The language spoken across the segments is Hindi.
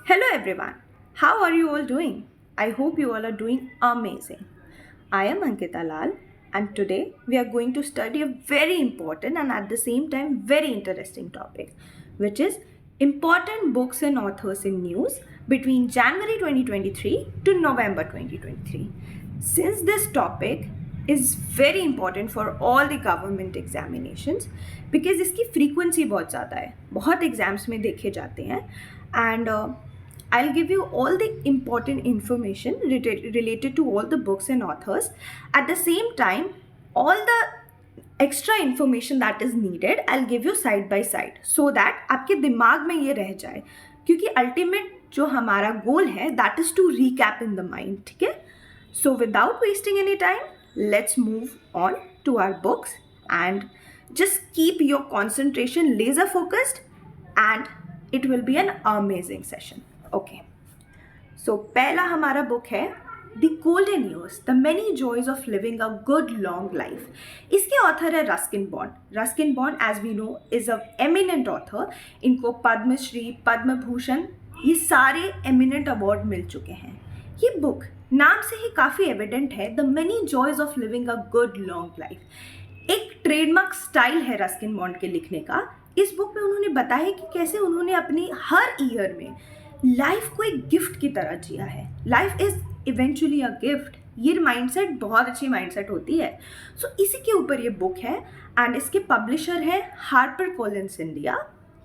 Hello everyone. How are you all doing? I hope you all are doing amazing. I am Ankita Lal and today we are going to study a very important and at the same time very interesting topic, which is important books and authors in news between January 2023 to November 2023. Since this topic is very important for all the government examinations because इसकी frequency बहुत ज़्यादा है, बहुत एग्जाम्स में देखे जाते हैं and I'll give you all the important information related to all the books and authors. At the same time, all the extra information that is needed, I'll give you side by side so that आपके दिमाग में ये रह जाए क्योंकि अल्टीमेट जो हमारा गोल है that is to recap in the mind. ठीक है? So without wasting any time, let's move on to our books and just keep your concentration laser focused and it will be an amazing session. Okay so पहला हमारा बुक है the golden years the many joys of living a good long life. इसके ऑथर है Ruskin Bond. Ruskin Bond as we know is a eminent author. इनको पद्मश्री, पद्म भूषण, ये सारे एमिनेंट अवार्ड मिल चुके हैं। ये बुक नाम से ही काफ़ी एविडेंट है, the many joys of living a good long life. एक ट्रेडमार्क स्टाइल है रस्किन बॉन्ड के लिखने का। इस बुक में उन्होंने बताया कि कैसे उन्होंने अपनी हर ईयर में लाइफ को एक गिफ्ट की तरह जिया है। Life is eventually a gift. ये माइंडसेट बहुत अच्छी माइंडसेट होती है। सो इसी के ऊपर ये बुक है एंड इसके पब्लिशर है हार्पर कॉलिंस इंडिया।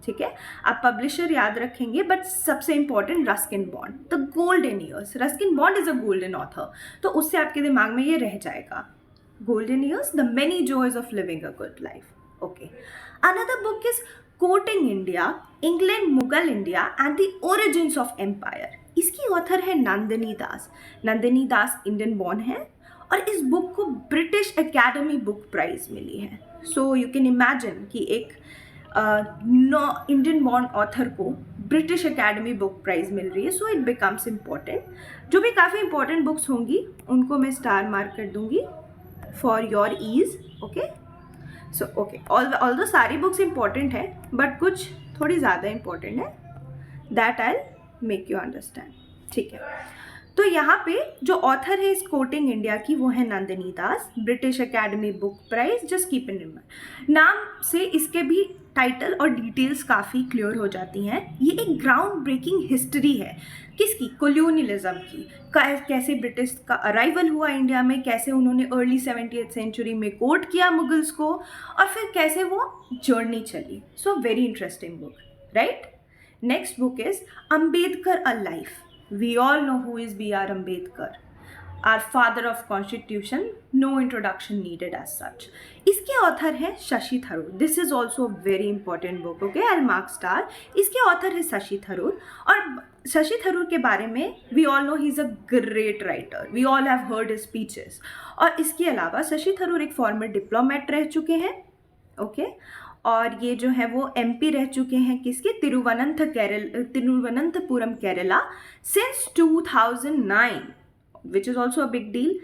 ठीक है, आप पब्लिशर याद रखेंगे बट सबसे important Ruskin Bond, the golden years. Ruskin Bond is a golden author, तो उससे आपके दिमाग में ये रह जाएगा। Golden years the many joys of living a good life. Okay, another book is courting India, England, Mughal India and the origins of empire. इसकी ऑथर है नंदिनी दास। नंदिनी दास इंडियन बॉर्न है और इस बुक को ब्रिटिश एकेडमी बुक प्राइज मिली है। सो यू कैन इमेजिन कि एक इंडियन बॉर्न ऑथर को ब्रिटिश एकेडमी बुक प्राइज मिल रही है। So it becomes important. जो भी काफ़ी इंपॉर्टेंट बुक्स होंगी उनको मैं स्टार मार्क कर दूंगी for your ease. Okay, so okay, all सारी बुक्स इंपॉर्टेंट है बट कुछ थोड़ी ज़्यादा इंपॉर्टेंट है, that I make you understand. ठीक है, तो यहाँ पे जो ऑथर है इस कोटिंग इंडिया की वो है Nandini Das, British academy book prize. Just keep in remember, नाम से इसके भी टाइटल और डिटेल्स काफ़ी क्लियर हो जाती हैं। ये एक ग्राउंड ब्रेकिंग हिस्ट्री है किसकी, कोलोनियलिज्म की। कैसे ब्रिटिश का अराइवल हुआ इंडिया में, कैसे उन्होंने अर्ली 70th सेंचुरी में कोर्ट किया मुगल्स को और फिर कैसे वो जर्नी चली। So very interesting book, right. Next book is Ambedkar a life. We all know who is B.R. Ambedkar, our father of constitution, no introduction needed as such. इसके ऑथर है Shashi Tharoor. This is also a very important book. Okay, I mark star. इसके ऑथर है शशि थरूर और शशि थरूर के बारे में we all know he is a great writer, we all have heard his speeches. और इसके अलावा शशि थरूर एक फॉर्मर डिप्लोमेट रह चुके हैं। ओके, और ये जो है वो एमपी रह चुके हैं किसके, Thiruvananthapuram Kerala since 2009, which is also a big deal.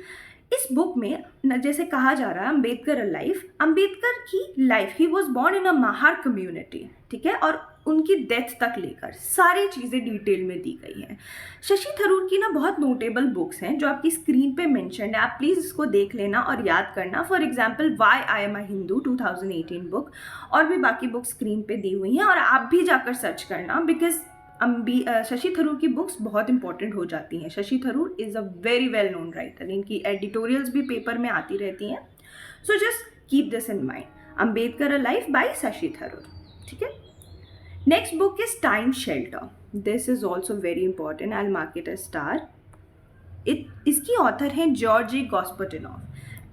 इस बुक में जैसे कहा जा रहा है अंबेडकर लाइफ, अंबेडकर की life, he was born in a Mahar community. ठीक है, और उनकी डेथ तक लेकर सारी चीज़ें डिटेल में दी गई हैं। शशि थरूर की ना बहुत नोटेबल बुक्स हैं जो आपकी स्क्रीन पे मेंशन है, आप प्लीज़ इसको देख लेना और याद करना। For example why I am a Hindu 2018 book, और भी बाकी बुक्स स्क्रीन पे दी हुई हैं और आप भी जाकर सर्च करना बिकॉज शशि थरूर की बुक्स बहुत इंपॉर्टेंट हो जाती हैं। Shashi Tharoor is a very well known writer, इनकी एडिटोरियल्स भी पेपर में आती रहती हैं। So just keep this in mind, Ambedkar life by Shashi Tharoor. ठीक है, next book is time shelter. This is also very important, I mark it a star. इसकी ऑथर हैं Georgi Gospodinov.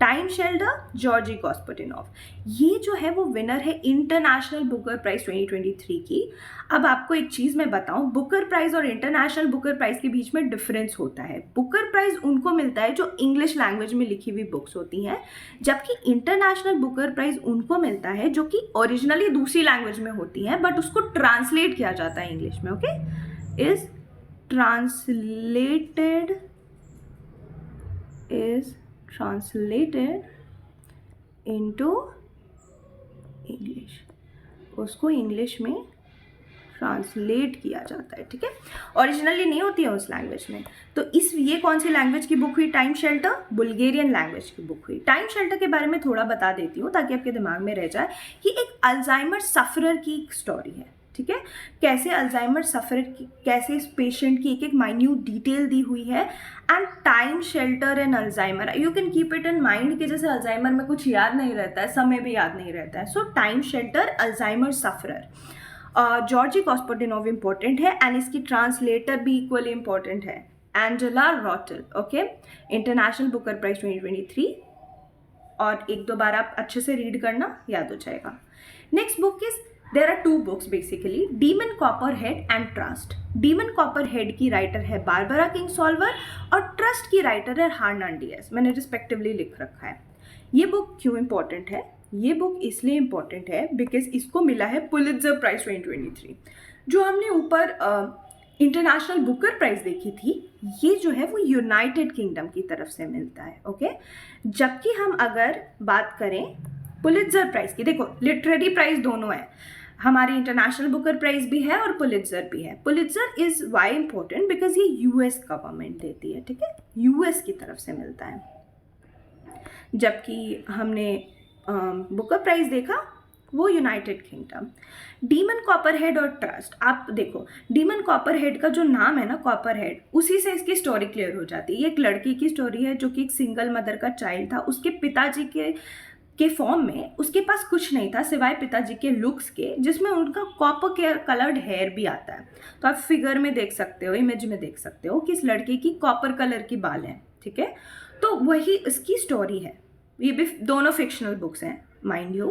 Time shelter, Georgi Gospodinov. ये जो है वो विनर है इंटरनेशनल बुकर प्राइज 2023 की। अब आपको एक चीज़ मैं बताऊं, बुकर प्राइज और इंटरनेशनल बुकर प्राइज के बीच में डिफरेंस होता है। बुकर प्राइज उनको मिलता है जो इंग्लिश लैंग्वेज में लिखी हुई बुक्स होती हैं, जबकि इंटरनेशनल बुकर प्राइज उनको मिलता है जो कि ओरिजिनली दूसरी लैंग्वेज में होती हैं बट उसको ट्रांसलेट किया जाता है इंग्लिश में। Okay, is translated into English, उसको इंग्लिश में ट्रांसलेट किया जाता है, ठीक है, ओरिजिनली नहीं होती है उस लैंग्वेज में। तो ये कौन सी लैंग्वेज की बुक हुई? टाइम शेल्टर, बुल्गेरियन लैंग्वेज की बुक हुई। टाइम शेल्टर के बारे में थोड़ा बता देती हूँ ताकि आपके दिमाग में रह जाए कि एक अल्जाइमर सफरर की एक स्टोरी है, ठीक है, कैसे अल्जाइमर सफरर की, कैसे इस पेशेंट की एक एक माइन्यूट डिटेल दी हुई है। And time shelter and Alzheimer, you can keep it in mind कि जैसे अल्जाइमर में कुछ याद नहीं रहता है, समय भी याद नहीं रहता है। So time shelter, Alzheimer sufferer, Georgi Gospodinov important है एंड इसकी ट्रांसलेटर भी इक्वली इंपॉर्टेंट है, Angela Rodel, okay, international Booker prize 2023, और एक दो बार आप अच्छे से रीड करना, याद हो जाएगा। Next book is, there are two books basically, demon copperhead and trust. Demon copperhead की राइटर है बारबरा किंगसॉल्वर और ट्रस्ट की राइटर है हर्नान डियाज, मैंने रिस्पेक्टिवली लिख रखा है। ये बुक क्यों इंपॉर्टेंट है? ये बुक इसलिए इम्पॉर्टेंट है बिकॉज इसको मिला है पुलित्जर प्राइज 2023। जो हमने ऊपर इंटरनेशनल बुकर प्राइज देखी थी, ये जो है वो यूनाइटेड किंगडम की तरफ से मिलता है, ओके। जबकि हम अगर बात करें पुलित्जर प्राइज की, देखो लिटरेरी प्राइज दोनों है, हमारी इंटरनेशनल बुकर प्राइज भी है और पुलित्जर भी है। Pulitzer is why important because ये यूएस गवर्नमेंट देती है, ठीक है, यूएस की तरफ से मिलता है। जबकि हमने बुकर प्राइज देखा वो यूनाइटेड किंगडम। डीमन कॉपरहेड और ट्रस्ट, आप देखो डीमन कॉपरहेड का जो नाम है ना, कॉपरहेड, उसी से इसकी स्टोरी क्लियर हो जाती है। ये एक लड़की की स्टोरी है जो कि एक सिंगल मदर का चाइल्ड था। उसके पिताजी के फॉर्म में उसके पास कुछ नहीं था सिवाय पिताजी के लुक्स के, जिसमें उनका कॉपर कलर्ड हेयर भी आता है। तो आप फिगर में देख सकते हो, इमेज में देख सकते हो कि इस लड़के की कॉपर कलर की बाल हैं, ठीक है। तो वही इसकी स्टोरी है। ये भी दोनों फिक्शनल बुक्स हैं माइंड यू।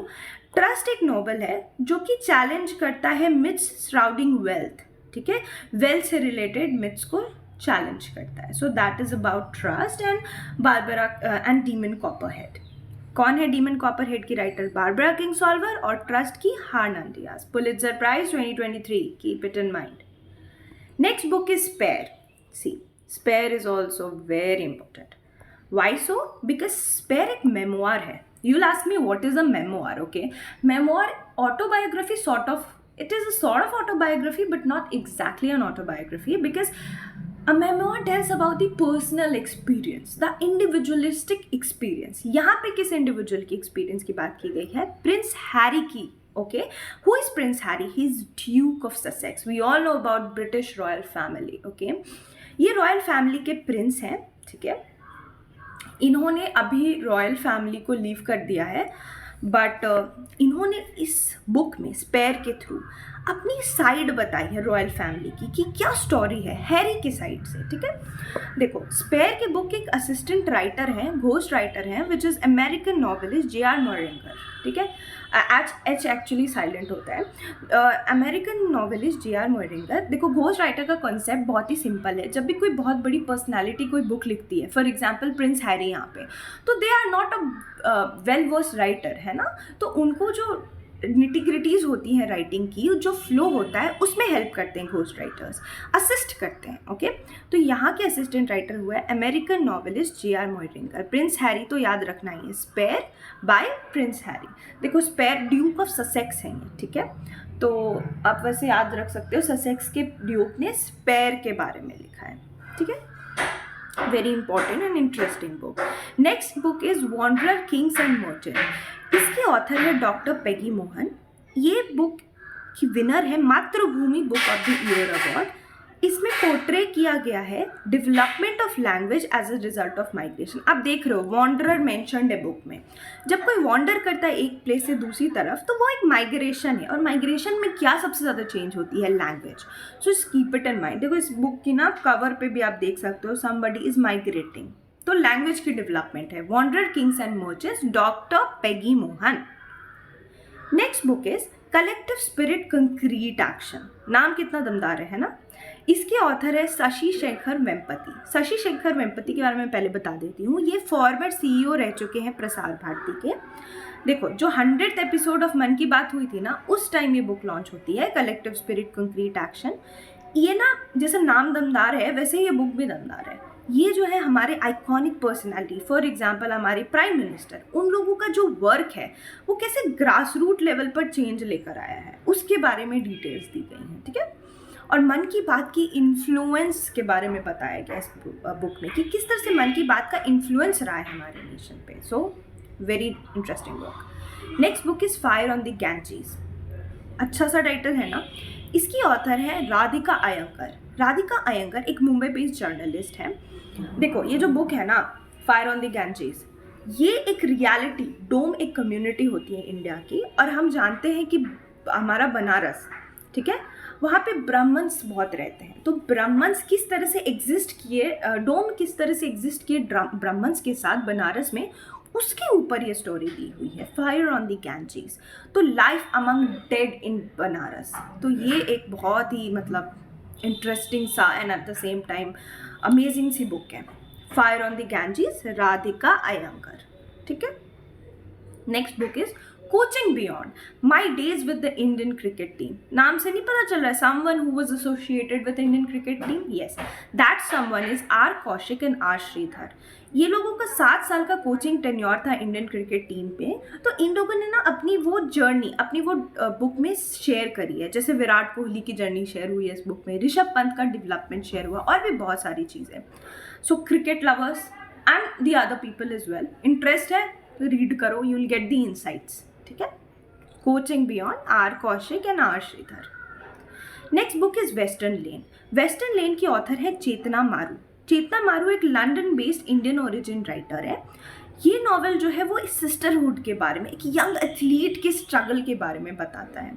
ट्रस्ट एक नॉवल है जो कि चैलेंज करता है मिथ्स सराउंडिंग वेल्थ, ठीक है, वेल्थ से रिलेटेड मिथ्स को चैलेंज करता है। So that is about trust and Barbara and demon copperhead. कौन है डीमन कॉपरहेड की राइटर? बारबरा किंगसॉल्वर, और ट्रस्ट की Hernan Diaz. Pulitzer prize 2023, keep it in mind. Next book is spare. See, spare is also very important. Why so? Because spare एक मेमोर है। You'll ask me what is a memoir, okay? Memoir, autobiography sort of, it is a sort of autobiography but not exactly an autobiography because a memoir tells about the personal experience, the individualistic experience. यहाँ पे किस individual की experience की बात की गई है? प्रिंस हैरी की, okay? Who is Prince Harry? He is Duke of Sussex. We all know about British royal family, okay? ये रॉयल फैमिली के प्रिंस हैं, ठीक है। इन्होंने अभी रॉयल फैमिली को लीव कर दिया है, बट इन्होंने इस बुक में स्पेयर के थ्रू अपनी साइड बताई है रॉयल फैमिली की कि क्या स्टोरी है हैरी की साइड से, ठीक है। देखो स्पेयर के बुक एक असिस्टेंट राइटर हैं, घोस्ट राइटर हैं, which is American novelist J R. Moehringer, ठीक है, एच एक्चुअली साइलेंट होता है। American novelist J R. मोरिंगर। देखो घोस्ट राइटर का कॉन्सेप्ट बहुत ही सिंपल है। जब भी कोई बहुत बड़ी पर्सनैलिटी कोई बुक लिखती है, फॉर एग्जाम्पल प्रिंस हैरी यहाँ पे, तो they are not a well verse writer, है ना, तो उनको जो निटिग्रिटीज़ होती हैं राइटिंग की, जो फ्लो होता है उसमें हेल्प करते हैं घोस्ट राइटर्स, असिस्ट करते हैं, ओके। तो यहाँ के असिस्टेंट राइटर हुआ है American novelist J R. Moehringer. Prince Harry तो याद रखना ही है, स्पेयर बाय प्रिंस हैरी। देखो स्पेयर ड्यूक ऑफ ससेक्स हैं, ठीक है, तो आप वैसे याद रख सकते हो ससेक्स के ड्यूक ने स्पेयर के बारे में लिखा है, ठीक है। Very important and interesting book. Next book is wanderer kings and merchant. इसके ऑथर है डॉक्टर पेगी मोहन। ये बुक की विनर है Mathrubhumi book of the year award. इसमें पोर्ट्रे किया गया है development of language as a result of migration. आप देख रहे हो वॉन्डरर मेंशन्ड है बुक में। जब कोई वॉन्डर करता है एक प्लेस से दूसरी तरफ, तो वो एक माइग्रेशन है, और माइग्रेशन में क्या सबसे ज़्यादा चेंज होती है? Language. So keep it in mind. देखो इस बुक की ना कवर पे भी आप देख सकते हो समबडी इज माइग्रेटिंग, तो लैंग्वेज की डेवलपमेंट है। Wanderer kings and merchants, doctor Peggy Mohan. Next book is collective spirit concrete action. नाम कितना दमदार है ना। इसके ऑथर है शशि शेखर वेम्पति। शशि शेखर वेम्पति के बारे में पहले बता देती हूँ। ये फॉर्मर CEO रह चुके हैं प्रसार भारती के। देखो जो 100th एपिसोड ऑफ मन की बात हुई थी ना, उस टाइम ये बुक लॉन्च होती है, कलेक्टिव स्पिरिट कंक्रीट एक्शन। ये ना जैसे नाम दमदार है वैसे ये बुक भी दमदार है। ये जो है हमारे आइकॉनिक पर्सनालिटी, फॉर एग्जांपल हमारे प्राइम मिनिस्टर, उन लोगों का जो वर्क है वो कैसे ग्रास रूट लेवल पर चेंज लेकर आया है, उसके बारे में डिटेल्स दी गई हैं, ठीक है। और मन की बात की इन्फ्लुएंस के बारे में बताया गया इस बुक में कि किस तरह से मन की बात का इन्फ्लुएंस रहा है हमारे नेशन पे। So very interesting book. Next book is fire on the Ganges. अच्छा सा टाइटल है ना। इसकी ऑथर है राधिका अयंगर। राधिका अयंगर एक मुंबई बेस्ड जर्नलिस्ट है। देखो ये जो बुक है ना, फायर ऑन द गैंजेस, ये एक रियलिटी डोम, एक कम्युनिटी होती है इंडिया की, और हम जानते हैं कि हमारा बनारस, ठीक है, वहाँ पे ब्राह्मण्स बहुत रहते हैं। तो ब्राह्मण्स किस तरह से एग्जिस्ट किए, डोम किस तरह से एग्जिस्ट किए ब्राह्मण्स के साथ बनारस में, उसके ऊपर ये स्टोरी दी हुई है, फायर ऑन द गैंजेस। तो life among dead in Banaras, तो ये एक बहुत ही मतलब इंटरेस्टिंग सा and at the same time amazing सी बुक है, fire on the Ganges, Radhika Iyengar, ठीक है। Next book is coaching beyond, my days with the Indian cricket team. नाम से नहीं पता चल रहा है, someone who was associated with Indian cricket team, yes, that someone is are Kaushik and R Sridhar. ये लोगों का 7 साल का कोचिंग टेन्योर था इंडियन क्रिकेट टीम पे। तो इन लोगों ने ना अपनी वो जर्नी अपनी वो बुक में शेयर करी है, जैसे विराट कोहली की जर्नी शेयर हुई है इस बुक में, ऋषभ पंत का डेवलपमेंट शेयर हुआ, और भी बहुत सारी चीज़ें। So cricket lovers and the other people is well, interest है तो रीड करो, you will get the insights, ठीक है। Coaching Beyond, R Kaushik and R Sridhar. Next book is Western Lane. Western Lane की ऑथर है चेतना मारू। चेतना मारू एक London based Indian origin writer है। ये नॉवेल जो है वो इस सिस्टरहुड के बारे में, एक यंग एथलीट के स्ट्रगल के बारे में बताता है।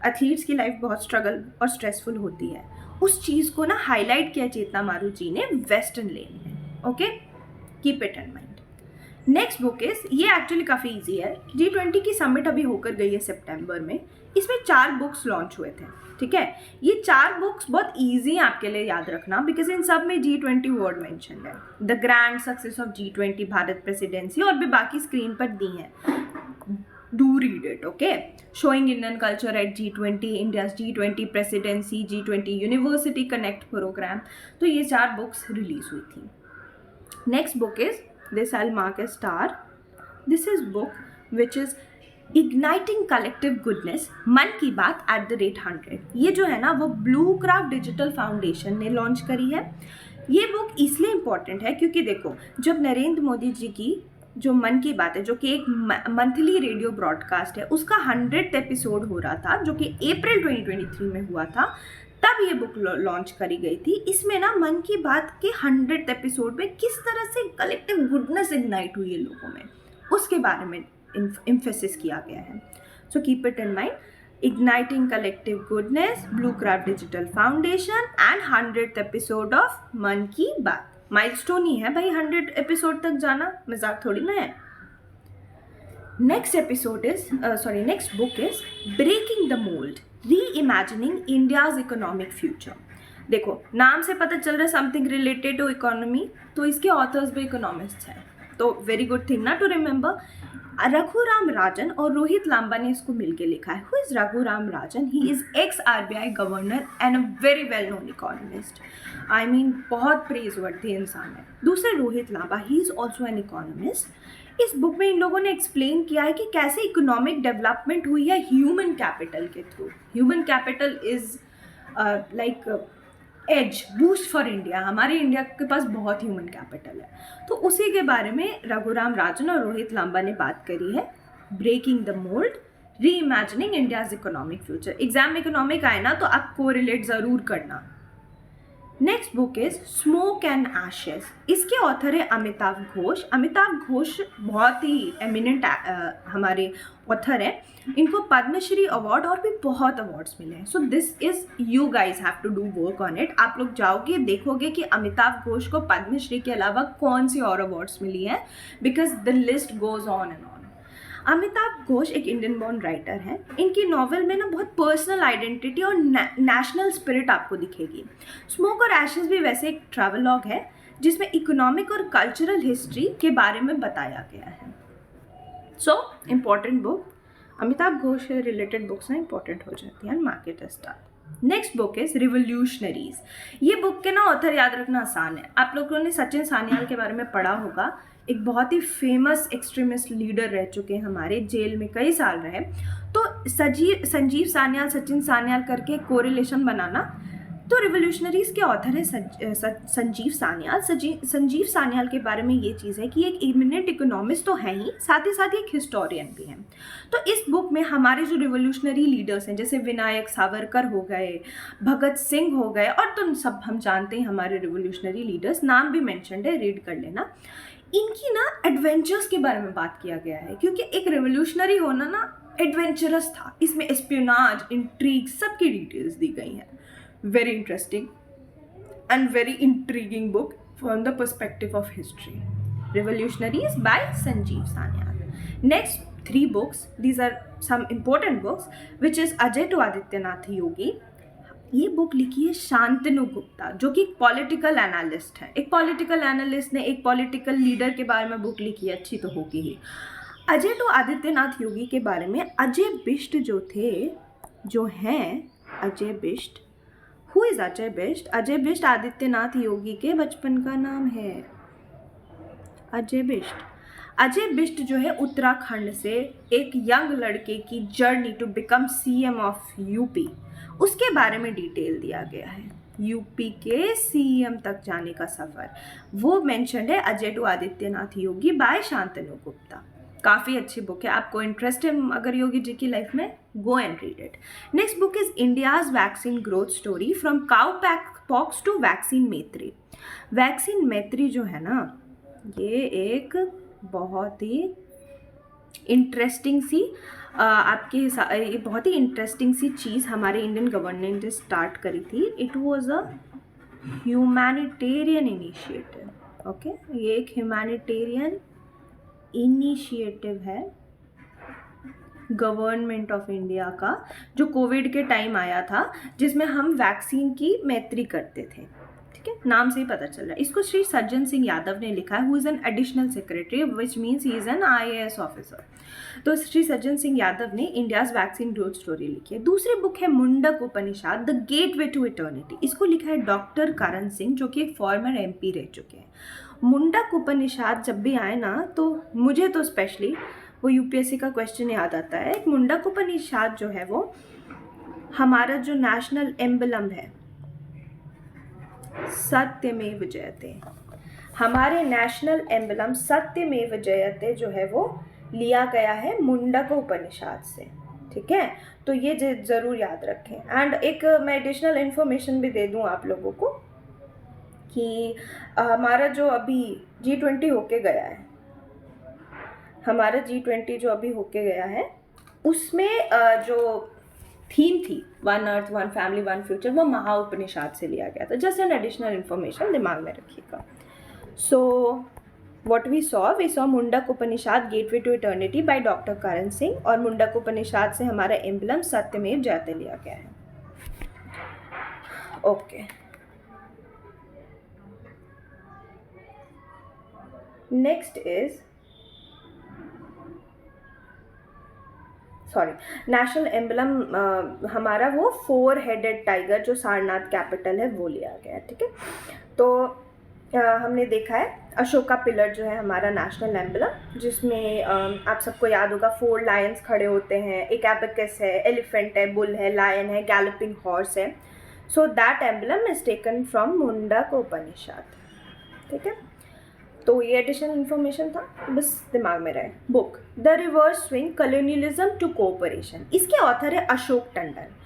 एथलीट्स की लाइफ बहुत स्ट्रगल और स्ट्रेसफुल होती है, उस चीज़ को ना हाईलाइट किया चेतना मारू जी ने वेस्टर्न लेन में। Okay, keep it in mind. Next book is, ये एक्चुअली काफ़ी इजी है, G20 की समिट अभी होकर गई है सितंबर में, इसमें 4 बुक्स लॉन्च हुए थे, ठीक है। ये 4 बुक्स बहुत इजी हैं आपके लिए याद रखना, बिकॉज इन सब में G20 वर्ड मेंशन है। The grand success of G20, Bharat presidency, और भी बाकी स्क्रीन पर दी हैं, do read it, okay. Showing Indian culture at G20, India's G20 presidency, G20 university connect program. तो ये 4 बुक्स रिलीज हुई थी। Next book is, this I'll mark a star. This is book which is Igniting Collective Goodness, मन की बात @100। ये जो है ना वो ब्लू क्राफ्ट डिजिटल फाउंडेशन ने लॉन्च करी है। ये बुक इसलिए इम्पॉर्टेंट है क्योंकि देखो, जब नरेंद्र मोदी जी की जो मन की बात है, जो कि एक मंथली रेडियो ब्रॉडकास्ट है, उसका 100th एपिसोड हो रहा था, जो कि अप्रैल 2023 में हुआ था, तब ये बुक लॉन्च करी गई थी। इसमें ना मन की बात के 100th एपिसोड में किस तरह से कलेक्टिव गुडनेस इग्नाइट हुई है लोगों में, उसके बारे में एम्फेसिस किया गया है। So keep it in mind, igniting collective goodness, blue craft digital foundation and 100th episode of मन की बात। माइलस्टोन ही है भाई 100 एपिसोड तक जाना, मजाक थोड़ी ना है। Next book is breaking the mould, reimagining India's economic future. देखो नाम से पता चल रहा है समथिंग रिलेटेड टू इकोनॉमी, तो इसके ऑथर्स भी इकोनॉमिस्ट्स हैं, तो वेरी गुड थिंग ना टू रिमेंबर। रघुराम राजन और रोहित लांबा ने इसको मिलके लिखा है। Who is Raghuram Rajan? He is ex RBI governor and a very well known economist. I mean बहुत प्रेज वर्दी इंसान है। दूसरे Rohit Lamba, he is also an economist. इस बुक में इन लोगों ने एक्सप्लेन किया है कि कैसे इकोनॉमिक डेवलपमेंट हुई है ह्यूमन कैपिटल के थ्रू। Human capital is like as boost for India. हमारे इंडिया के पास बहुत ह्यूमन कैपिटल है, तो उसी के बारे में रघुराम राजन और रोहित लांबा ने बात करी है। ब्रेकिंग द मोल्ड, री imagining India's economic future. Exam में इकोनॉमिक आए ना तो आप कोरिलेट ज़रूर करना। Next book is smoke and ashes. इसके ऑथर है अमिताभ घोष। अमिताभ घोष बहुत ही एमिनेंट हमारे ऑथर हैं। इनको पद्मश्री अवार्ड और भी बहुत अवार्ड्स मिले हैं। So this is, you guys have to do work on it. आप लोग जाओगे देखोगे कि अमिताभ घोष को पद्मश्री के अलावा कौन सी और अवार्ड्स मिली हैं, because the list goes on and on. Amitabh Ghosh एक इंडियन बॉर्न राइटर हैं। इनकी नॉवेल में ना बहुत पर्सनल आइडेंटिटी और नेशनल स्पिरिट आपको दिखेगी। स्मोक और एशेस भी वैसे एक ट्रैवलॉग है जिसमें इकोनॉमिक और कल्चरल हिस्ट्री के बारे में बताया गया है। So important book, Amitabh Ghosh से रिलेटेड बुक्स ना इंपॉर्टेंट हो जाती हैं। Market star. Next book is revolutionaries. ये बुक के ना ऑथर याद रखना आसान है। आप लोगों ने सचिन सान्याल के बारे में पढ़ा होगा, एक बहुत ही फेमस एक्सट्रीमिस्ट लीडर रह चुके हैं, हमारे जेल में कई साल रहे। तो संजीव सान्याल, सचिन सान्याल करके कोरिलेशन बनाना। तो रिवोल्यूशनरीज के ऑथर है संजीव सान्याल। संजीव सान्याल के बारे में ये चीज़ है कि एक इमिनेंट इकोनॉमिस्ट तो है ही साथ एक हिस्टोरियन भी हैं। तो इस बुक में हमारे जो रिवोल्यूशनरी लीडर्स हैं, जैसे विनायक सावरकर हो गए, भगत सिंह हो गए, और तो सब हम जानते हैं हमारे रिवोल्यूशनरी लीडर्स, नाम भी मेंशन्ड है, रीड कर लेना। इनकी ना एडवेंचर्स के बारे में बात किया गया है, क्योंकि एक रिवोल्यूशनरी होना ना एडवेंचरस था। इसमें एस्पियोनाज, इंट्रीग, सबकी डिटेल्स दी गई हैं। Very interesting and very intriguing book from the perspective of history. Revolutionaries by Sanjeev Sanyal. Next 3 books, these are some important books, which is Ajay to Adityanath Yogi. ये बुक लिखी है शांतनु गुप्ता, जो कि पॉलिटिकल एनालिस्ट है। एक पॉलिटिकल एनालिस्ट ने एक पॉलिटिकल लीडर के बारे में बुक लिखी है, अच्छी तो होगी ही। अजय टू आदित्यनाथ योगी के बारे में अजय बिष्ट जो हैं अजय बिष्ट। Who is Ajay Bisht? अजय बिष्ट आदित्यनाथ योगी के बचपन का नाम है, अजय बिष्ट। अजय बिष्ट जो है उत्तराखंड से एक यंग लड़के की journey to become CM of UP, उसके बारे में डिटेल दिया गया है। यूपी के सीएम तक जाने का सफ़र वो मेंशन्ड है अजय टू आदित्यनाथ योगी बाय शांतनु गुप्ता। काफ़ी अच्छी बुक है, आपको इंटरेस्ट है अगर योगी जी की लाइफ में, go and read it. Next book is India's vaccine growth story from cowpox to vaccine Maitri. Vaccine Maitri जो है ना, ये एक बहुत ही इंटरेस्टिंग सी ये बहुत ही इंटरेस्टिंग सी चीज़ हमारे इंडियन गवर्नमेंट ने स्टार्ट करी थी। It was a humanitarian initiative. Okay, ये एक ह्यूमैनिटेरियन इनिशिएटिव है गवर्नमेंट ऑफ इंडिया का, जो कोविड के टाइम आया था, जिसमें हम वैक्सीन की मैत्री करते थे। ठीक है, नाम से ही पता चल रहा है। इसको श्री सज्जन सिंह यादव ने लिखा है, who is an additional secretary, which means he is an IAS officer. तो श्री सज्जन सिंह यादव ने इंडियाज वैक्सीन ग्रोथ स्टोरी लिखी है। दूसरी बुक है मुंडक उपनिषद, द गेटवे टू इटर्निटी। इसको लिखा है डॉक्टर करण सिंह, जो कि एक फॉर्मर MP रह चुके हैं। मुंडक उपनिषद जब भी आए ना, तो मुझे तो स्पेशली वो UPSC का क्वेश्चन याद आता है। एक मुंडक उपनिषद जो है वो हमारा जो नेशनल एम्बलम है, सत्यमेव जयते, हमारे नेशनल एम्बलम सत्यमेव जयते जो है वो लिया गया है मुंडक उपनिषद से। ठीक है, तो ये ज़रूर याद रखें। एंड एक मैं एडिशनल इन्फॉर्मेशन भी दे दूँ आप लोगों को कि हमारा जो अभी G20 होके गया है, हमारा G20 जो अभी होके गया है, उसमें जो थीम थी one earth one family one future, वो महा उपनिषद से लिया गया था। जस्ट एन एडिशनल इन्फॉर्मेशन दिमाग में रखिएगा। So what we saw Mundaka Upanishad gateway to eternity by doctor Karan Singh, और मुंडक उपनिषद से हमारा एम्बलम सत्यमेव जयते लिया गया है। Okay, next is national emblem हमारा वो 4 हेडेड टाइगर जो सारनाथ कैपिटल है वो लिया गया है। ठीक है, तो हमने देखा है अशोका पिलर जो है हमारा नेशनल एम्बलम, जिसमें आप सबको याद होगा 4 लायंस खड़े होते हैं, एक एबेकस है, एलिफेंट है, बुल है, लायन है, गैलपिंग हॉर्स है। So that emblem is taken from Mundaka Upanishad. ठीक है, तो ये एडिशनल इन्फॉर्मेशन था, बस दिमाग में रहे। Book the reverse swing, colonialism to cooperation. इसके ऑथर है अशोक टंडन।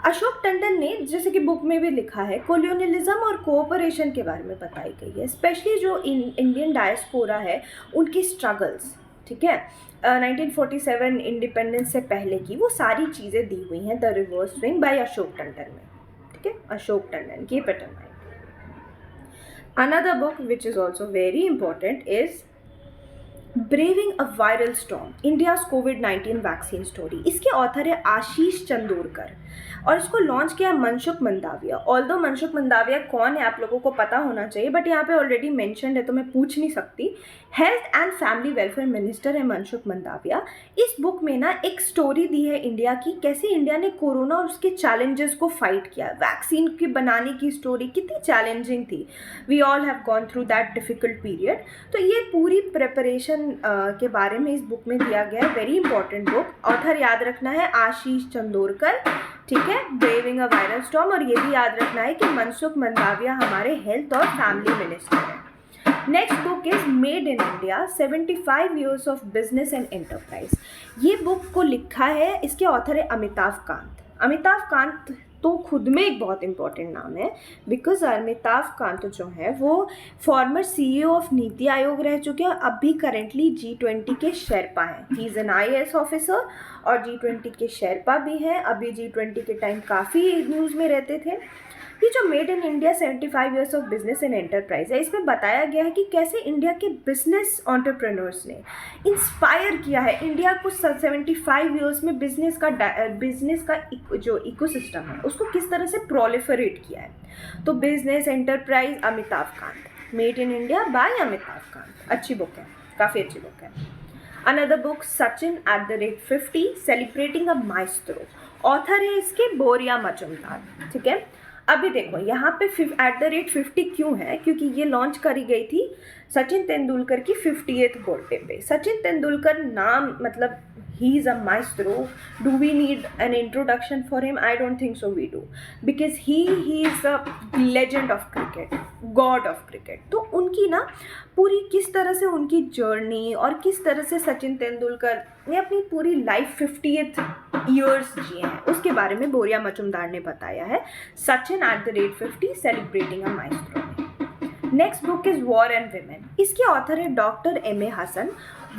अशोक टंडन ने, जैसे कि बुक में भी लिखा है, कॉलोनियलिज्म और कोऑपरेशन के बारे में बताई गई है, स्पेशली जो इंडियन डायस्पोरा है उनकी स्ट्रगल्स। ठीक है, 1947 इंडिपेंडेंस से पहले की वो सारी चीज़ें दी हुई हैं the reverse swing by Ashok Tandon में। ठीक है, Ashok Tandon, keep it in mind. Another book which is also very important is braving a viral storm, India's कोविड-19 वैक्सीन स्टोरी। इसके ऑथर है आशीष चंदोरकर और इसको लॉन्च किया मनसुख मंदाविया। ऑल्दो मनसुख मंदाविया कौन है आप लोगों को पता होना चाहिए, बट यहाँ पे ऑलरेडी मेंशन्ड है तो मैं पूछ नहीं सकती। Health and family welfare minister है मनसुख मंदाविया। इस बुक में ना एक स्टोरी दी है इंडिया की, कैसे इंडिया ने कोरोना और उसके चैलेंजेस को फाइट किया। वैक्सीन के बनाने की स्टोरी कितनी चैलेंजिंग थी, we all have gone through that difficult period. तो ये पूरी प्रिपरेशन के बारे में इस बुक में दिया गया है। Very important book. ऑथर याद रखना है आशीष चंदोरकर, ठीक है, ब्रेविंग अ वायरल स्टॉर्म। और ये भी याद रखना है कि मनसुख मंदाविया हमारे हेल्थ और फैमिली मिनिस्टर हैं। Next book is made in India 75 years of business and enterprise. ये बुक को लिखा है, इसके ऑथर है अमिताभ कांत। अमिताभ कांत तो खुद में एक बहुत इंपॉर्टेंट नाम है, बिकॉज अमिताभ कांत जो है वो farmer CEO of NITI Aayog रह चुके हैं, अब भी करेंटली G20 के शेरपा हैं। He is an IAS officer और G20 के शेरपा भी हैं। अभी G20 के टाइम काफ़ी न्यूज़ में रहते थे। ये जो made in India 75 years of business and enterprise है, इसमें बताया गया है कि कैसे इंडिया के बिजनेस एंटरप्रेन्योर्स ने इंस्पायर किया है इंडिया को 75 ईयर्स में बिजनेस का जो इकोसिस्टम है उसको किस तरह से प्रोलिफरेट किया है। तो business enterprise Amitabh Kant, made in India by Amitabh Kant. अच्छी बुक है, काफ़ी अच्छी बुक है। Another book Sachin @50 celebrating a maestro. Author है इसके बोरिया मजुमदार, ठीक है। अभी देखो यहाँ पे @50 क्यों है, क्योंकि ये लॉन्च करी गई थी सचिन तेंदुलकर की 50th बर्थडे पे। सचिन तेंदुलकर नाम मतलब he is a maestro. Do we need an introduction for him? I don't think so we do, because he is a legend of cricket, god of cricket. तो उनकी ना पूरी किस तरह से उनकी जर्नी और किस तरह से सचिन तेंदुलकर ने अपनी पूरी लाइफ 50th ईयर्स जिए हैं उसके बारे में बोरिया मजुमदार ने बताया है Sachin @50 celebrating a maestro. Next book is war and women. इसके ऑथर है डॉक्टर MA हसन।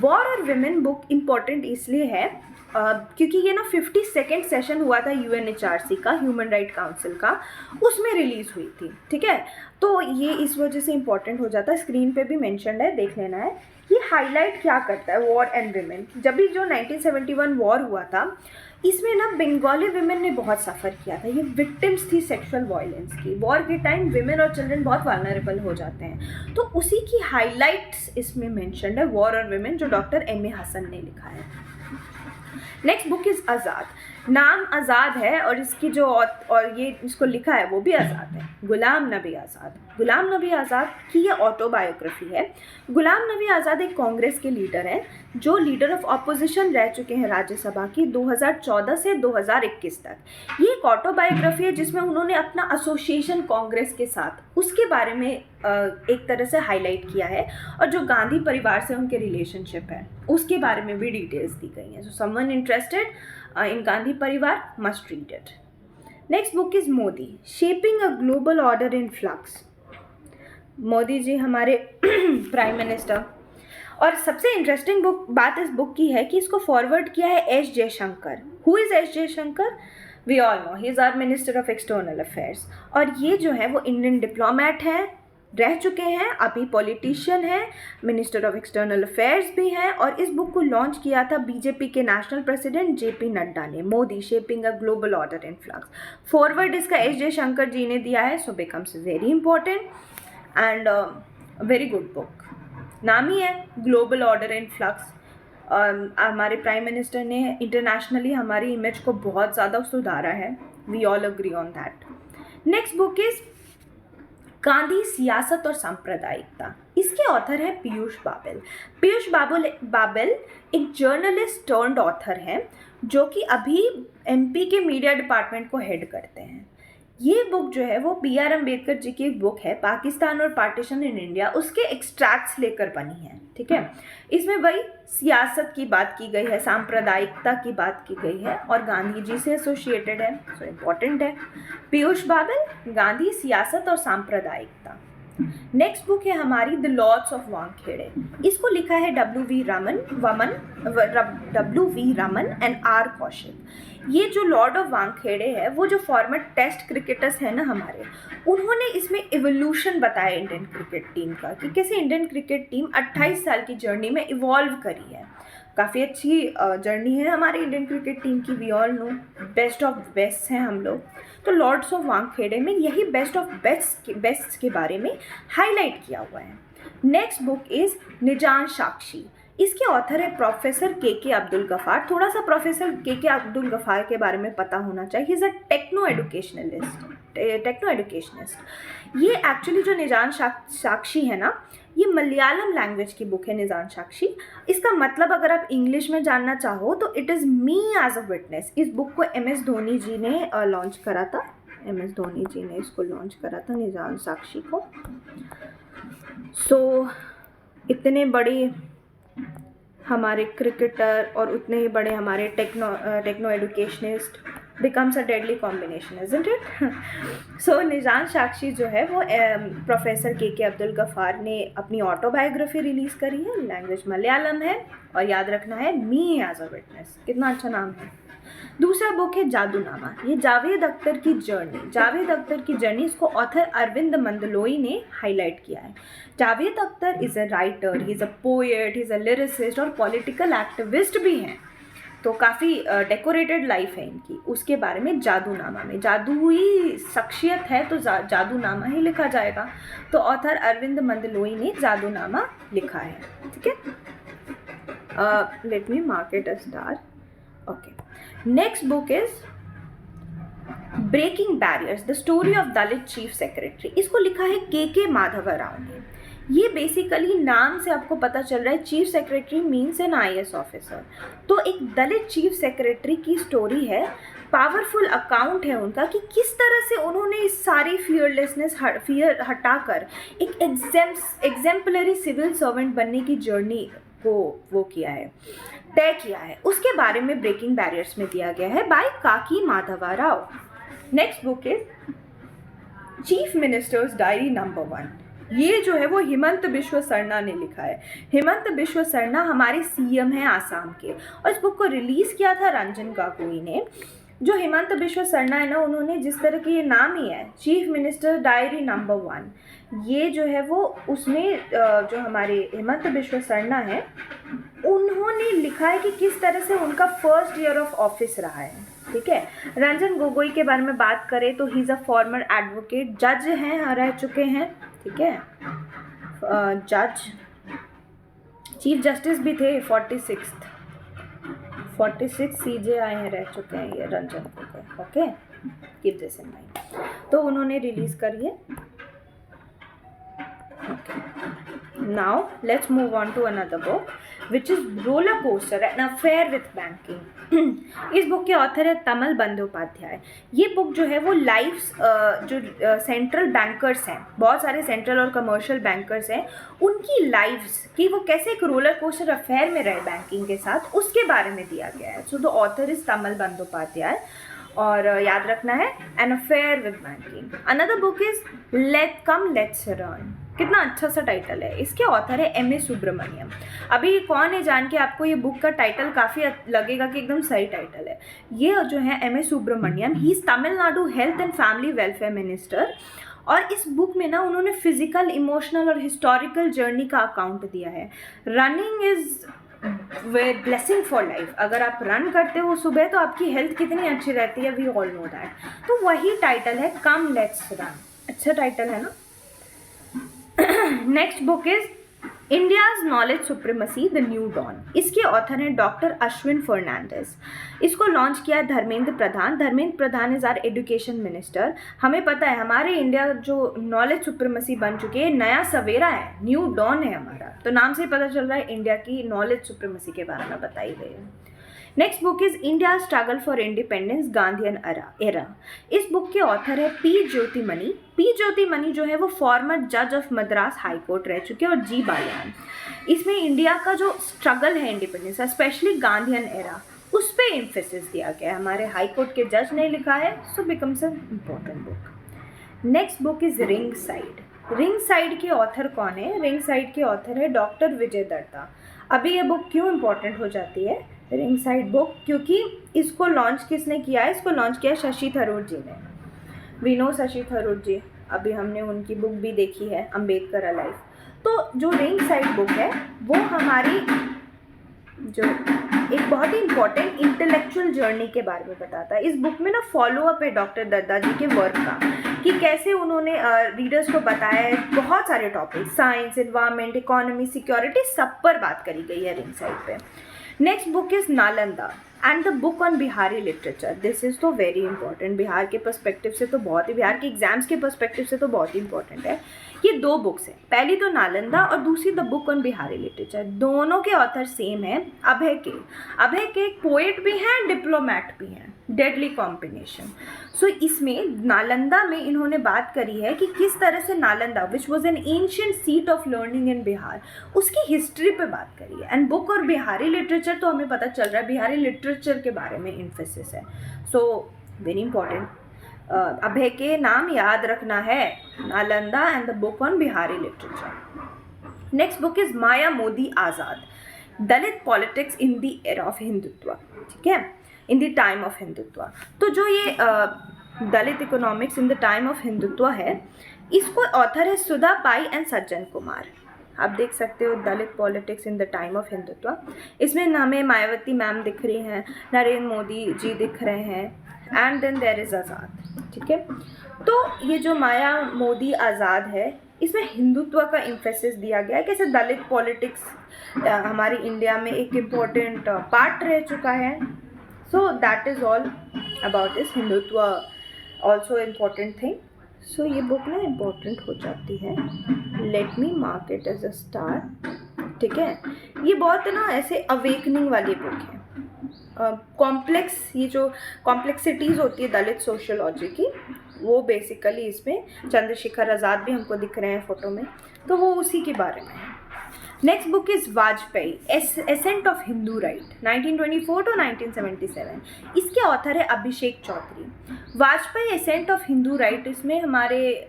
वॉर और विमेन बुक इम्पॉर्टेंट इसलिए है क्योंकि ये ना 52nd सेशन हुआ था UNHRC का, ह्यूमन राइट काउंसिल का, उसमें रिलीज़ हुई थी, ठीक है। तो ये इस वजह से इम्पॉर्टेंट हो जाता है। स्क्रीन पे भी मेंशन्ड है, देख लेना है। ये हाईलाइट क्या करता है वॉर एंड विमेन। जब भी जो 1971 वॉर हुआ था इसमें ना बंगाली विमेन ने बहुत सफ़र किया था। ये विक्टिम्स थी सेक्सुअल वायलेंस की। वॉर के टाइम विमेन और चिल्ड्रन बहुत वल्नरेबल हो जाते हैं, तो उसी की हाईलाइट्स इसमें मेंशन्ड है, वॉर और विमेन, जो डॉक्टर MA हसन ने लिखा है। नेक्स्ट बुक इज़ आज़ाद। नाम आज़ाद है और इसकी जो और ये इसको लिखा है वो भी आज़ाद है, गुलाम नबी आज़ाद। गुलाम नबी आज़ाद की ये ऑटोबायोग्राफी है। गुलाम नबी आज़ाद एक कांग्रेस के लीडर हैं जो लीडर ऑफ अपोजिशन रह चुके हैं राज्यसभा की 2014 से 2021 तक। ये एक ऑटोबायोग्राफी है जिसमें उन्होंने अपना एसोसिएशन कांग्रेस के साथ उसके बारे में एक तरह से हाईलाइट किया है, और जो गांधी परिवार से उनके रिलेशनशिप है उसके बारे में भी डिटेल्स दी गई हैं। So someone interested in Gandhi परिवार must read it. Next book is Modi, shaping a global order in flux. Modi ji हमारे प्राइम मिनिस्टर। और सबसे इंटरेस्टिंग बात इस बुक की है कि इसको फॉरवर्ड किया है S Jaishankar. Who is S Jaishankar? We all know he is our minister of external affairs. और ये जो है वो इंडियन डिप्लोमेट हैं, रह चुके हैं, अभी पॉलिटिशियन हैं, मिनिस्टर ऑफ एक्सटर्नल अफेयर्स भी हैं। और इस बुक को लॉन्च किया था BJP के नेशनल प्रेसिडेंट JP नड्डा ने। Modi shaping a global order in flux. Forward इसका S जयशंकर जी ने दिया है, so becomes very important and very good book. नाम ही है ग्लोबल ऑर्डर इन फ्लक्स। हमारे प्राइम मिनिस्टर ने इंटरनेशनली हमारी इमेज को बहुत ज़्यादा सुधारा है, we all agree on that. Next book is Gandhi, सियासत और सांप्रदायिकता। इसके ऑथर है पीयूष बाबेल। पीयूष बाबेल एक जर्नलिस्ट टर्न्ड ऑथर हैं जो कि अभी MP के मीडिया डिपार्टमेंट को हेड करते हैं। ये बुक जो है वो BR अम्बेडकर जी की एक बुक है, पाकिस्तान और पार्टीशन इन इंडिया, उसके एक्सट्रैक्ट्स लेकर बनी है, ठीक है। इसमें वही सियासत की बात की गई है, सांप्रदायिकता की बात की गई है और गांधी जी से एसोसिएटेड है, सो इम्पॉर्टेंट है। पीयूष बाबेल, गांधी, सियासत और सांप्रदायिकता। नेक्स्ट बुक है हमारी द लॉर्ड्स ऑफ वानखेड़े। इसको लिखा है W V Raman and R Kaushik. ये जो लॉर्ड ऑफ वानखेड़े है वो जो फॉर्मर टेस्ट क्रिकेटर्स है ना हमारे, उन्होंने इसमें इवोल्यूशन बताया इंडियन क्रिकेट टीम का कि कैसे इंडियन क्रिकेट टीम 28 साल की जर्नी में इवॉल्व करी है। काफ़ी अच्छी जर्नी है हमारी इंडियन क्रिकेट टीम की। We all know best of best हैं हम लोग। तो लॉर्ड्स ऑफ वानखेड़े में यही बेस्ट ऑफ बेस्ट के बारे में हाईलाइट किया हुआ है। नेक्स्ट बुक इज़ निजान साक्षी। इसके ऑथर है प्रोफेसर के अब्दुल गफ़ार। थोड़ा सा प्रोफेसर के अब्दुल गफ़ार के बारे में पता होना चाहिए। He is a techno educationist. ये एक्चुअली जो निजान साक्षी है ना, ये मलयालम लैंग्वेज की बुक है निजान साक्षी। इसका मतलब अगर आप इंग्लिश में जानना चाहो तो it is me as a witness. इस बुक को MS धोनी जी ने लॉन्च करा था। MS धोनी जी ने इसको लॉन्च करा था निजान साक्षी को। सो इतने बड़े हमारे क्रिकेटर और उतने ही बड़े हमारे techno educationist becomes a deadly combination, isn't it? So Nizan Sakshi जो है वो प्रोफेसर के अब्दुल गफ़ार ने अपनी ऑटोबायोग्राफी रिलीज़ करी है। लैंग्वेज मलयालम है और याद रखना है मी एज अ विटनेस। कितना अच्छा नाम है। दूसरा बुक है जादूनामा। ये जावेद अख्तर की जर्नी इसको ऑथर अरविंद मंदलोई ने हाईलाइट किया है। Javed Akhtar is a writer, he is a poet, he is a lyricist और पॉलिटिकल एक्टिविस्ट भी हैं। तो काफ़ी डेकोरेटेड लाइफ है इनकी। उसके बारे में जादूनामा में, जादुई शख्सियत है तो जादूनामा ही लिखा जाएगा। तो ऑथर अरविंद मंदलोई ने जादूनामा लिखा है। ठीक है, let me mark it a star. Okay, next book is breaking barriers, the story of Dalit chief secretary. इसको लिखा है के माधव राव ने। ये बेसिकली नाम से आपको पता चल रहा है chief secretary means an IAS officer. तो एक दलित चीफ सेक्रेटरी की स्टोरी है। पावरफुल अकाउंट है उनका कि किस तरह से उन्होंने इस सारी फियर हटाकर एक एग्जेम्पलरी सिविल सर्वेंट बनने की जर्नी को वो किया है, तय किया है। उसके बारे में ब्रेकिंग बैरियर्स में दिया गया है बाय काकी Madhava Rao. Next book is chief ministers diary number 1। ये जो है वो हिमंत बिश्व शर्मा ने लिखा है। हिमंत बिश्व शर्मा हमारे CM हैं आसाम के और इस बुक को रिलीज़ किया था रंजन गोगोई ने। जो हिमंत बिश्व शर्मा है ना, उन्होंने जिस तरह की ये नाम ही है चीफ मिनिस्टर डायरी नंबर 1, ये जो है वो उसमें जो हमारे हिमंत बिश्व शर्मा है उन्होंने लिखा है कि किस तरह से उनका फर्स्ट ईयर ऑफ ऑफिस रहा है। ठीक है, रंजन गोगोई के बारे में बात करें तो ही इज़ अ फॉर्मर एडवोकेट, जज हैं, रह चुके हैं। ठीक है, जज, चीफ जस्टिस भी थे 46 CJI हैं, रह चुके हैं ये Ranjan Gogoi. Okay, keep this in mind. तो उन्होंने रिलीज करी है। Now let's move on to another book which is roller coaster an affair with banking. इस बुक के ऑथर है तमल बंदोपाध्याय। ये बुक जो है वो लाइफ्स जो सेंट्रल बैंकर्स हैं, बहुत सारे सेंट्रल और कमर्शियल बैंकर्स हैं, उनकी लाइफ्स कि वो कैसे एक रोलर कोस्टर अफेयर में रहे बैंकिंग के साथ, उसके बारे में दिया गया है। So the author is Tamal Bandyopadhyay और याद रखना है an affair with banking. Another book is let's run. कितना अच्छा सा टाइटल है। इसके ऑथर है M.A. सुब्रमण्यम। अभी कौन है जान के आपको ये बुक का टाइटल काफ़ी लगेगा कि एकदम सही टाइटल है। ये जो है M.A. Subramanian, he is Tamil Nadu health and family welfare minister. और इस बुक में ना उन्होंने फिजिकल, इमोशनल और हिस्टोरिकल जर्नी का अकाउंट दिया है। Running is way blessing for life. अगर आप रन करते हो सुबह तो आपकी हेल्थ कितनी अच्छी रहती है, वी ऑल नो दैट। तो वही टाइटल है कम लेट्स रन। अच्छा टाइटल है ना। Next book is India's knowledge supremacy the new dawn. इसके ऑथर हैं डॉक्टर अश्विन फर्नांडिस। इसको लॉन्च किया है Dharmendra Pradhan. Dharmendra Pradhan is our education minister. हमें पता है हमारे इंडिया जो नॉलेज सुप्रीमेसी बन चुकी है, नया सवेरा है, न्यू डॉन है हमारा। तो नाम से ही पता चल रहा है इंडिया की नॉलेज सुप्रीमेसी के बारे में बताई गई है। Next book is India struggle for independence Gandhian era. इस बुक के ऑथर है P. ज्योतिमणि। P. ज्योतिमणि जो है वो फॉर्मर जज ऑफ मद्रास हाई कोर्ट रह चुके हैं और G. बालियान। इसमें इंडिया का जो स्ट्रगल है इंडिपेंडेंस, स्पेशली गांधीयन एरा, उस पर एम्फेसिस दिया गया है। हमारे हाई कोर्ट के जज ने लिखा है, so becomes an important book. Next book is Ringside. Ringside के ऑथर कौन है? रिंग साइड के ऑथर है डॉक्टर विजय दत्ता। अभी ये बुक क्यों इम्पोर्टेंट हो जाती है रिंग साइड बुक? क्योंकि इसको लॉन्च किसने किया है? इसको लॉन्च किया शशि थरूर जी ने। वी नो शशि थरूर जी, अभी हमने उनकी बुक भी देखी है, अम्बेडकर अलाइव। तो जो रिंग साइड बुक है वो हमारी जो एक बहुत ही इम्पोर्टेंट इंटेलेक्चुअल जर्नी के बारे में बताता है। इस बुक में ना फॉलो अप है डॉक्टर दत्ता जी के वर्क का, कि कैसे उन्होंने रीडर्स को बताया है बहुत सारे topic, science, environment, economy, security, सब पर बात करी गई है रिंग साइड पे। Next book is Nalanda and the book on Bihari literature. This is तो वेरी इंपॉर्टेंट, बिहार के पर्सपेक्टिव से तो बहुत ही, बिहार के एग्जाम्स के पर्सपेक्टिव से तो बहुत ही इंपॉर्टेंट है। ये दो बुक्स हैं, पहली तो नालंदा और दूसरी the book on Bihari literature. दोनों के ऑथर सेम है, अभय के। अभय के एक पोएट भी हैं, डिप्लोमैट भी हैं, डेडली कॉम्बिनेशन। सो इसमें नालंदा में इन्होंने बात करी है कि किस तरह से Nalanda, which was an ancient seat of learning in Bihar, उसकी हिस्ट्री पे बात करी है। एंड बुक और बिहारी लिटरेचर तो हमें पता चल रहा है बिहारी लिटरेचर के बारे में इन्फोसिस है। सो वेरी इंपॉर्टेंट, अभय के नाम याद रखना है, Nalanda and the book on Bihari literature. Next book is Maya Modi Azad, Dalit politics in the era of Hindutva, ठीक है, in the time of Hindutva. तो जो ये Dalit economics in the time of Hindutva है, इसको ऑथर है सुधा पाई एंड सज्जन कुमार। आप देख सकते हो Dalit politics in the time of Hindutva. इसमें हमें मायावती मैम दिख रही हैं, नरेंद्र मोदी जी दिख रहे हैं, एंड देन देयर इज़ आज़ाद, ठीक है। तो ये जो माया मोदी आज़ाद है, इसमें हिंदुत्व का इम्फेसिस दिया गया है, कैसे दलित पॉलिटिक्स हमारी इंडिया में एक इम्पोर्टेंट पार्ट रह चुका है। So that is all about this Hindutva, also important thing. So ये बुक ना इम्पोर्टेंट हो जाती है, let me mark it as a star, ठीक है। ये बहुत ना ऐसे अवेकनिंग वाली बुक है, कॉम्प्लेक्स, ये जो कॉम्प्लेक्सिटीज़ होती है दलित सोशियोलॉजी की, वो बेसिकली इसमें चंद्रशेखर आज़ाद भी हमको दिख रहे हैं फोटो में, तो वो उसी के बारे में है। Next book is Vajpayee, ascent of Hindu right, 1924 to 1977। इसके ऑथर है Abhishek Chaudhary. Vajpayee ascent of Hindu right, इसमें हमारे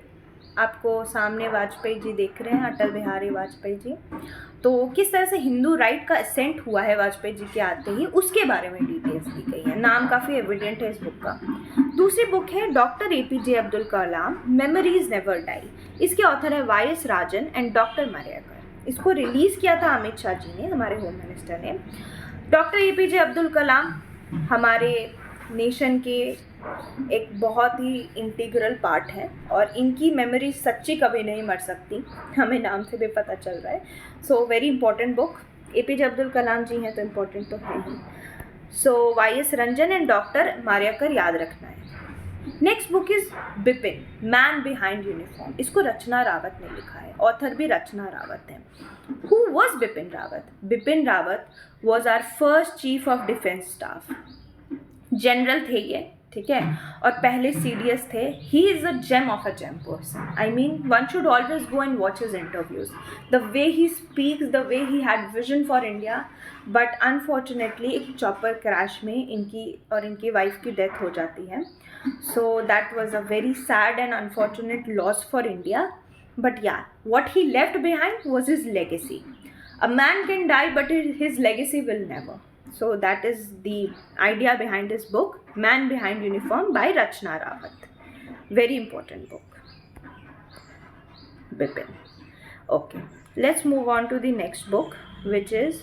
आपको सामने वाजपेयी जी देख रहे हैं, अटल बिहारी वाजपेयी जी। तो किस तरह से हिंदू राइट का एसेंट हुआ है वाजपेयी जी के आते ही, उसके बारे में डिटेल्स दी गई है। नाम काफ़ी एविडेंट है इस बुक का। दूसरी बुक है डॉक्टर APJ अब्दुल कलाम, मेमोरीज नेवर डाई। इसके ऑथर है YS राजन एंड डॉक्टर मरियकर। इसको रिलीज़ किया था अमित शाह जी ने, हमारे होम मिनिस्टर ने। डॉक्टर APJ अब्दुल कलाम हमारे नेशन के एक बहुत ही इंटीग्रल पार्ट है, और इनकी मेमोरी सच्ची कभी नहीं मर सकती, हमें नाम से भी पता चल रहा है। So very important book, APJ Abdul Kalam ji हैं तो इम्पोर्टेंट तो है ही। So YS Ranjan and doctor Mariyakar याद रखना है। Next book is Bipin, man behind uniform. इसको रचना रावत ने लिखा है, ऑथर भी रचना रावत है। Who was Bipin Rawat? Bipin Rawat was our first chief of defence staff, general थे ये, ठीक है, और पहले CDS थे। He is a gem of a gem person, I mean one should always go and watch his interviews, the way he speaks, the way he had vision for India. But unfortunately एक चॉपर क्रैश में इनकी और इनकी वाइफ की डेथ हो जाती है। So that was a very sad and unfortunate loss for India. But या what he left behind was his legacy. A man can die but his legacy will never. So that is the idea behind this book, Man Behind Uniform by Rachna Rawat. Very important book. Bipin. Okay, let's move on to the next book, which is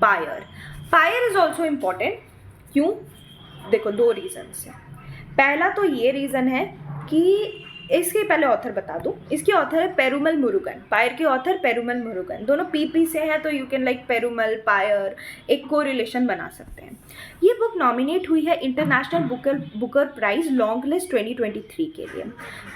Pyre. Pyre is also important. क्यों? देखो दो रीज़न से। पहला तो ये रीज़न है कि इसके पहले ऑथर बता दूं, इसके ऑथर है पेरुमल मुरुगन। पायर के ऑथर पेरुमल मुरुगन, दोनों PP से हैं, तो you can like Perumal pyre, एक को रिलेशन बना सकते हैं। ये बुक नॉमिनेट हुई है international Booker prize long list 2023 के लिए।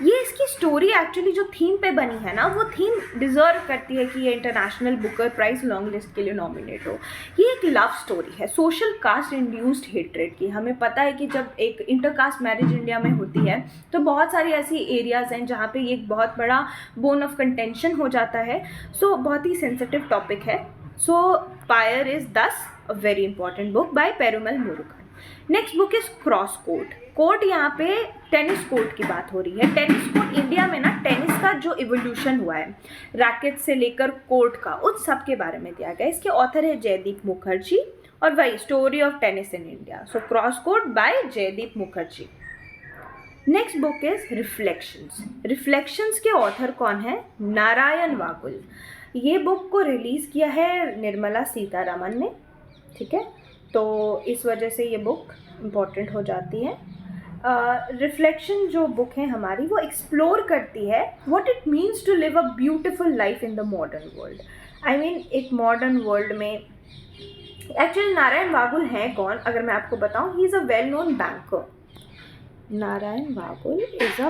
ये इसकी स्टोरी एक्चुअली जो थीम पे बनी है ना, वो थीम डिज़र्व करती है कि ये international Booker prize long list के लिए नॉमिनेट हो। ये एक लव स्टोरी है, सोशल कास्ट इंड्यूस्ड हेट्रेड की। हमें पता है कि जब एक इंटरकास्ट मैरिज इंडिया में होती है तो बहुत सारी ऐसी एरियाज़ हैं जहाँ पे ये एक बहुत बड़ा बोन ऑफ कंटेंशन हो जाता है। सो बहुत ही सेंसिटिव टॉपिक है। सो पायर इज़ दस अ very important book by Perumal Murugan. Next book is cross code, court यहाँ पे टेनिस कोर्ट की बात हो रही है। टेनिस कोर्ट इंडिया में ना टेनिस का जो इवोल्यूशन हुआ है रैकेट से लेकर कोर्ट का, उन सब के बारे में दिया गया। इसके ऑथर है जयदीप मुखर्जी और वही story of tennis in India, so cross court by Jaideep Mukherjee. Next book is reflections. Reflections के ऑथर कौन है? नारायण वागुल। ये बुक को रिलीज़ किया है निर्मला सीतारमन ने, ठीक है, तो इस वजह से ये बुक इम्पॉर्टेंट हो जाती है। रिफ्लेक्शन जो बुक है हमारी, वो एक्सप्लोर करती है what it means to live a beautiful life in the modern world. I mean एक मॉडर्न वर्ल्ड में एक्चुअली नारायण वागुल हैं कौन, अगर मैं आपको बताऊं, he is a well known banker. Narayan Vaghul is a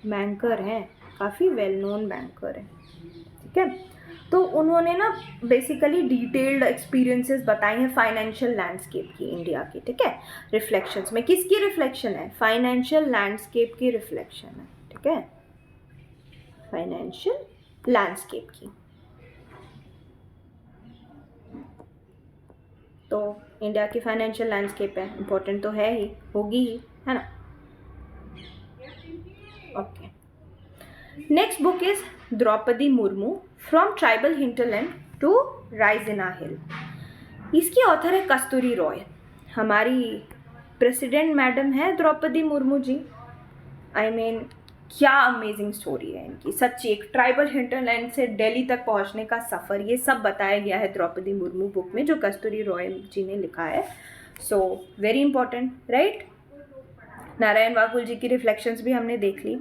banker हैं, काफ़ी वेल नोन बैंकर है, ठीक है। तो उन्होंने ना बेसिकली डिटेल्ड एक्सपीरियंसेस बताए हैं फाइनेंशियल लैंडस्केप की इंडिया की, ठीक है। रिफ्लेक्शंस में किसकी रिफ्लेक्शन है? फाइनेंशियल लैंडस्केप की रिफ्लेक्शन है, ठीक है, फाइनेंशियल लैंडस्केप की। तो इंडिया की फाइनेंशियल लैंडस्केप है, इम्पोर्टेंट तो है ही, होगी ही, है ना। Okay, next book is Draupadi Murmu from tribal hinterland to Raisina Hill. इसकी ऑथर है कस्तूरी रॉय। हमारी प्रेसिडेंट मैडम है द्रौपदी मुर्मू जी। आई मीन क्या अमेजिंग स्टोरी है इनकी, सच्ची। एक ट्राइबल हिंटरलैंड से दिल्ली तक पहुंचने का सफ़र, ये सब बताया गया है द्रौपदी मुर्मू बुक में, जो कस्तूरी रॉय जी ने लिखा है। So very important, right. Narayan Vaghul ji की रिफ्लेक्शंस भी हमने देख ली।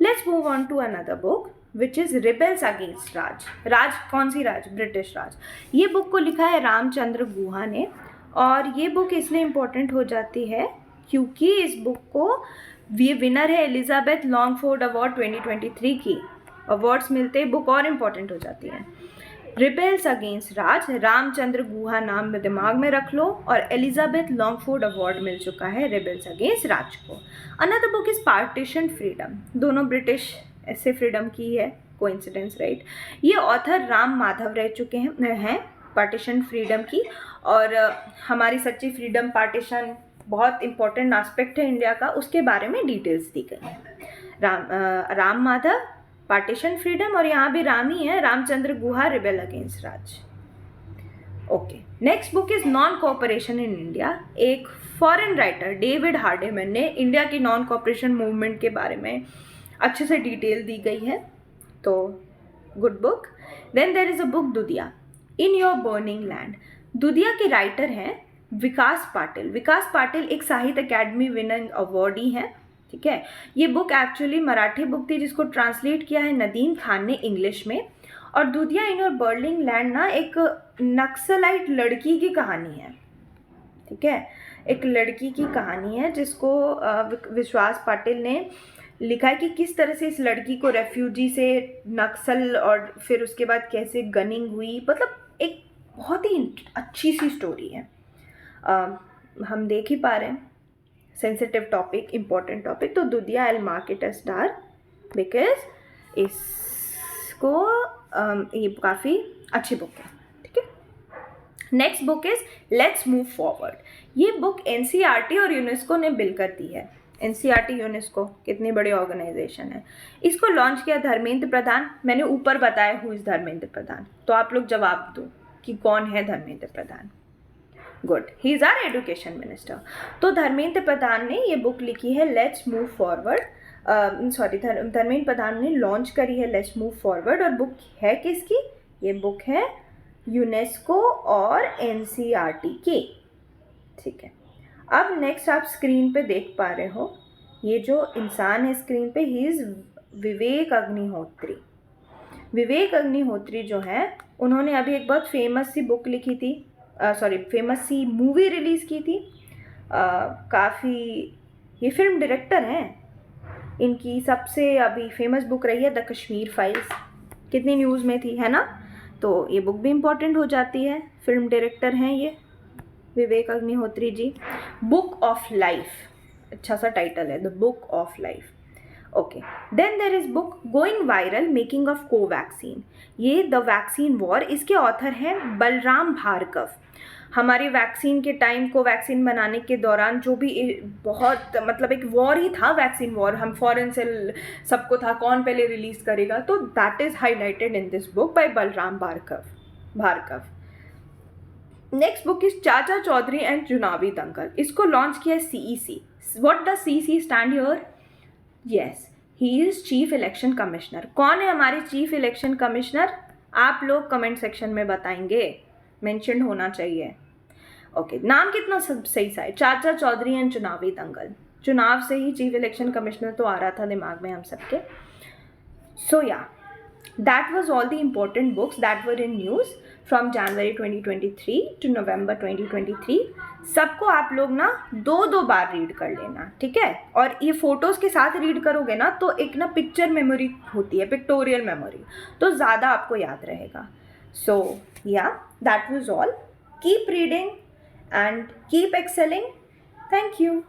Let's move on to another book which is rebels against Raj. Raj कौन सी राज? ब्रिटिश राज। ये बुक को लिखा है रामचंद्र गुहा ने, और ये बुक इसलिए इम्पोर्टेंट हो जाती है क्योंकि इस बुक को ये विनर है एलिजाबेथ लॉन्गफोर्ड अवार्ड 2023 की। अवार्ड्स मिलते ही बुक और इम्पोर्टेंट हो जाती है। रिबेल्स अगेंस्ट राज, रामचंद्र गुहा नाम में दिमाग में रख लो, और एलिजाबेथ लॉन्गफोर्ड अवार्ड मिल चुका है रिबेल्स अगेंस्ट राज को। Another book is partition freedom, दोनों ब्रिटिश ऐसे फ्रीडम की है, कोइंसिडेंस राइट। ये ऑथर राम माधव रह चुके हैं पार्टीशन फ्रीडम की, और हमारी सच्ची फ्रीडम पार्टीशन बहुत इंपॉर्टेंट एस्पेक्ट है इंडिया का, उसके बारे में डिटेल्स दी गई हैं। राम माधव, पार्टीशन फ्रीडम, और यहाँ भी राम ही है, Ramachandra Guha, rebel against Raj. Okay, next book is non cooperation in India. एक फॉरेन राइटर डेविड हार्डेमन ने इंडिया की नॉन कोऑपरेशन मूवमेंट के बारे में अच्छे से डिटेल दी गई है, तो good book. Then there is a book Dudiya, in your burning land. Dudiya के राइटर हैं विकास पाटिल। विकास पाटिल एक साहित्य अकेडमी विनर अवार्डी हैं, ठीक है। ये बुक एक्चुअली मराठी बुक थी जिसको ट्रांसलेट किया है नदीम खान ने इंग्लिश में। और Dudhiya in your burning land ना एक नक्सलाइट लड़की की कहानी है, ठीक है, एक लड़की की कहानी है जिसको विश्वास पाटिल ने लिखा है कि किस तरह से इस लड़की को रेफ्यूजी से नक्सल और फिर उसके बाद कैसे गनिंग हुई, मतलब एक बहुत ही अच्छी सी स्टोरी है। हम देख ही पा रहे हैं, सेंसिटिव टॉपिक, इम्पोर्टेंट टॉपिक, तो Dudhiya I will mark it a star because इसको ये काफ़ी अच्छी बुक है, ठीक है। Next book is let's move forward. ये बुक NCERT और यूनेस्को ने मिलकर दी है। NCERT यूनेस्को कितनी बड़ी ऑर्गेनाइजेशन है। इसको लॉन्च किया धर्मेंद्र प्रधान। मैंने ऊपर बताया हु इज़ धर्मेंद्र प्रधान, तो आप लोग जवाब दो कि कौन है Dharmendra Pradhan. Good, he is our education minister. तो धर्मेंद्र प्रधान ने ये बुक लिखी है let's move forward, Dharmendra Pradhan ने लॉन्च करी है लेट्स मूव फॉरवर्ड, और बुक है किसकी? ये बुक है यूनेस्को और NCERT की, ठीक है। अब नेक्स्ट आप स्क्रीन पे देख पा रहे हो, ये जो इंसान है स्क्रीन पे, ही इज़ विवेक अग्निहोत्री। विवेक अग्निहोत्री जो है, उन्होंने अभी एक बहुत फेमस सी बुक लिखी थी, फेमस सी मूवी रिलीज़ की थी, काफ़ी, ये फिल्म डायरेक्टर हैं। इनकी सबसे अभी फेमस बुक रही है द कश्मीर फाइल्स, कितनी न्यूज़ में थी, है ना। तो ये बुक भी इम्पॉर्टेंट हो जाती है, फिल्म डायरेक्टर हैं ये Vivek Agnihotri ji. Book of life, अच्छा सा टाइटल है, the book of life. Okay, then there is book going viral making of covaxin, ये द वैक्सीन वॉर। इसके ऑथर हैं बलराम भार्गव। हमारी वैक्सीन के टाइम को वैक्सीन बनाने के दौरान जो भी बहुत मतलब एक वॉर ही था, वैक्सीन वॉर, हम फॉरेन से सबको था कौन पहले रिलीज करेगा, तो that is highlighted in this book by Balram Bhargava. Next book is Chacha Chaudhary and चुनावी दंगल। इसको लॉन्च किया है CEC। What does CEC stand here? Yes, he is chief election commissioner. कौन है हमारे चीफ इलेक्शन कमिश्नर? आप लोग कमेंट सेक्शन में बताएंगे, मेंशन होना चाहिए। ओके, नाम कितना सब सही सा है, चाचा चौधरी एंड चुनावी दंगल। चुनाव से ही चीफ इलेक्शन कमिश्नर तो आ रहा था दिमाग में हम सबके। सो या, that was all the important books that were in news from January 2023 to November 2023। सबको आप लोग ना दो बार रीड कर लेना, ठीक है? और ये फोटोज़ के साथ रीड करोगे ना तो एक ना पिक्चर मेमोरी होती है, पिक्टोरियल मेमोरी, तो ज़्यादा आपको याद रहेगा। सो या, that was all. Keep reading and keep excelling. Thank you.